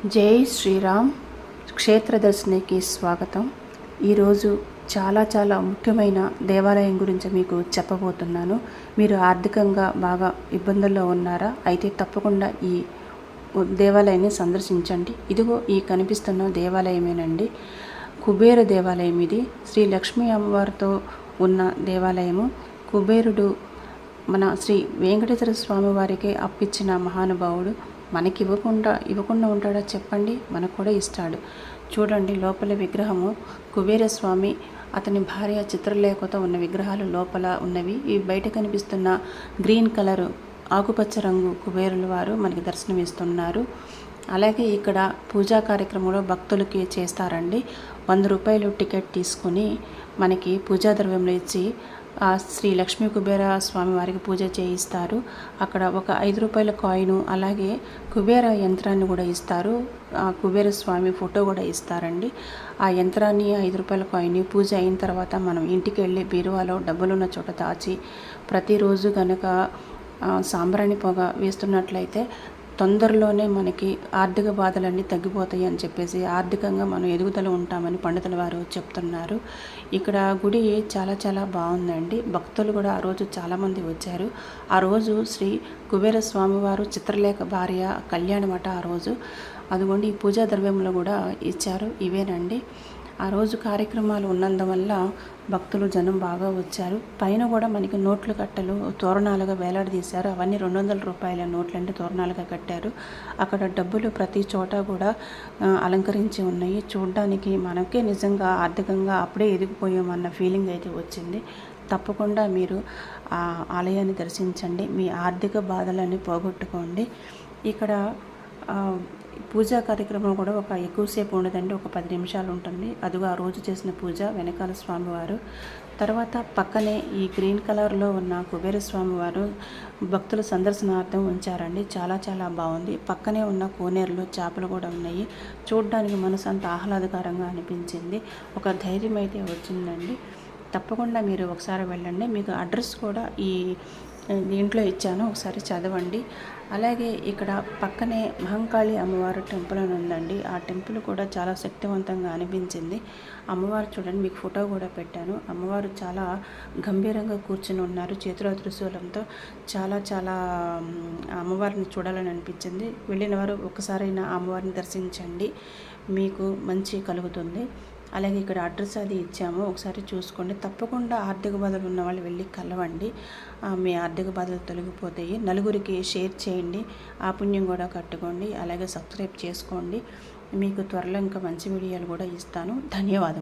జై శ్రీరామ్. క్షేత్రదర్శినికి స్వాగతం. ఈరోజు చాలా ముఖ్యమైన దేవాలయం గురించి మీకు చెప్పబోతున్నాను. మీరు ఆర్థికంగా బాగా ఇబ్బందుల్లో ఉన్నారా? అయితే తప్పకుండా ఈ దేవాలయాన్ని సందర్శించండి. ఇదిగో ఈ కనిపిస్తున్న దేవాలయమేనండి. కుబేర దేవాలయం ఇది. శ్రీ లక్ష్మీ అమ్మవారితో ఉన్న దేవాలయము. కుబేరుడు మన శ్రీ వెంకటేశ్వర స్వామి వారికి అప్పిచ్చిన మహానుభావుడు. మనకి ఇవ్వకుండా ఉంటాడా చెప్పండి? మనకు కూడా ఇస్తాడు. చూడండి, లోపల విగ్రహము కుబేరస్వామి, అతని భార్య చిత్రలేఖతో ఉన్న విగ్రహాలు లోపల ఉన్నవి. ఈ బయట కనిపిస్తున్న గ్రీన్ కలరు ఆకుపచ్చ రంగు కుబేరుల వారు మనకి దర్శనమిస్తున్నారు. అలాగే ఇక్కడ పూజా కార్యక్రమంలో భక్తులకి చేస్తారండి. 100 రూపాయలు టికెట్ తీసుకుని మనకి పూజా ద్రవ్యంలో ఇచ్చి శ్రీ లక్ష్మీ కుబేర స్వామి వారికి పూజ చేయిస్తారు. అక్కడ ఒక 5 రూపాయల కాయిను, అలాగే కుబేర యంత్రాన్ని కూడా ఇస్తారు. కుబేర స్వామి ఫోటో కూడా ఇస్తారండి. ఆ యంత్రాన్ని, 5 రూపాయల కాయిన్ పూజ అయిన తర్వాత మనం ఇంటికి వెళ్ళి బీరువాలో డబ్బులున్న చోట దాచి ప్రతిరోజు కనుక సాంబ్రాణి పొగ వేస్తున్నట్లయితే తొందరలోనే మనకి ఆర్థిక బాధలన్నీ తగ్గిపోతాయి అని చెప్పేసి, ఆర్థికంగా మనం ఎదుగుదల ఉంటామని పండితుల వారు చెప్తున్నారు. ఇక్కడ గుడి చాలా బాగుందండి. భక్తులు కూడా ఆ రోజు చాలామంది వచ్చారు. ఆ రోజు శ్రీ కుబేర స్వామివారు చిత్రలేఖ భార్య కళ్యాణమట. ఆ రోజు అదిగోండి ఈ పూజా ద్రవ్యంలో కూడా ఇచ్చారు. ఇవేనండి ఆ రోజు కార్యక్రమాలు ఉన్నందువల్ల భక్తులు జనం బాగా వచ్చారు. పైన కూడా మనకి నోట్లు కట్టలు తోరణాలుగా వేలాడదీశారు. అవన్నీ 200 రూపాయల నోట్లంటే తోరణాలుగా కట్టారు. అక్కడ డబ్బులు ప్రతి చోట కూడా అలంకరించి ఉన్నాయి. చూడడానికి మనకే నిజంగా ఆర్థికంగా అప్పుడే ఎదిగిపోయామన్న ఫీలింగ్ అయితే వచ్చింది. తప్పకుండా మీరు ఆ ఆలయాన్ని దర్శించండి. మీ ఆర్థిక బాధలన్నీ పోగొట్టుకోండి. ఇక్కడ పూజా కార్యక్రమం కూడా ఎక్కువసేపు ఉండదండి. ఒక 10 నిమిషాలు ఉంటుంది. అదిగో ఆ రోజు చేసిన పూజ వెనకాల స్వామివారు. తర్వాత పక్కనే ఈ గ్రీన్ కలర్లో ఉన్న కుబేర స్వామివారు భక్తుల సందర్శనార్థం ఉంచారండి. చాలా బాగుంది. పక్కనే ఉన్న కోనేరులో చేపలు కూడా ఉన్నాయి. చూడడానికి మనసు అంత ఆహ్లాదకరంగా అనిపించింది. ఒక ధైర్యం అయితే వచ్చిందండి. తప్పకుండా మీరు ఒకసారి వెళ్ళండి. మీకు అడ్రస్ కూడా ఈ దీంట్లో ఇచ్చాను, ఒకసారి చదవండి. అలాగే ఇక్కడ పక్కనే మహంకాళి అమ్మవారు టెంపుల్ అని ఉందండి. ఆ టెంపుల్ కూడా చాలా శక్తివంతంగా అనిపించింది. అమ్మవారు చూడండి, మీకు ఫోటో కూడా పెట్టాను. అమ్మవారు చాలా గంభీరంగా కూర్చుని ఉన్నారు చేతిలో త్రిశూలంతో. చాలా అమ్మవారిని చూడాలని అనిపించింది. వెళ్ళిన వారు ఒకసారైనా అమ్మవారిని దర్శించండి, మీకు మంచి కలుగుతుంది. అలాగే ఇక్కడ అడ్రస్ అది ఇచ్చాము, ఒకసారి చూసుకోండి. తప్పకుండా ఆర్థిక బాధలు ఉన్న వాళ్ళు వెళ్ళి కలవండి. మీ ఆర్థిక బాధలు తొలగిపోతాయి. నలుగురికి షేర్ చేయండి, ఆ పుణ్యం కూడా కట్టుకోండి. అలాగే సబ్స్క్రైబ్ చేసుకోండి. మీకు త్వరలో ఇంకా మంచి వీడియోలు కూడా ఇస్తాను. ధన్యవాదాలు.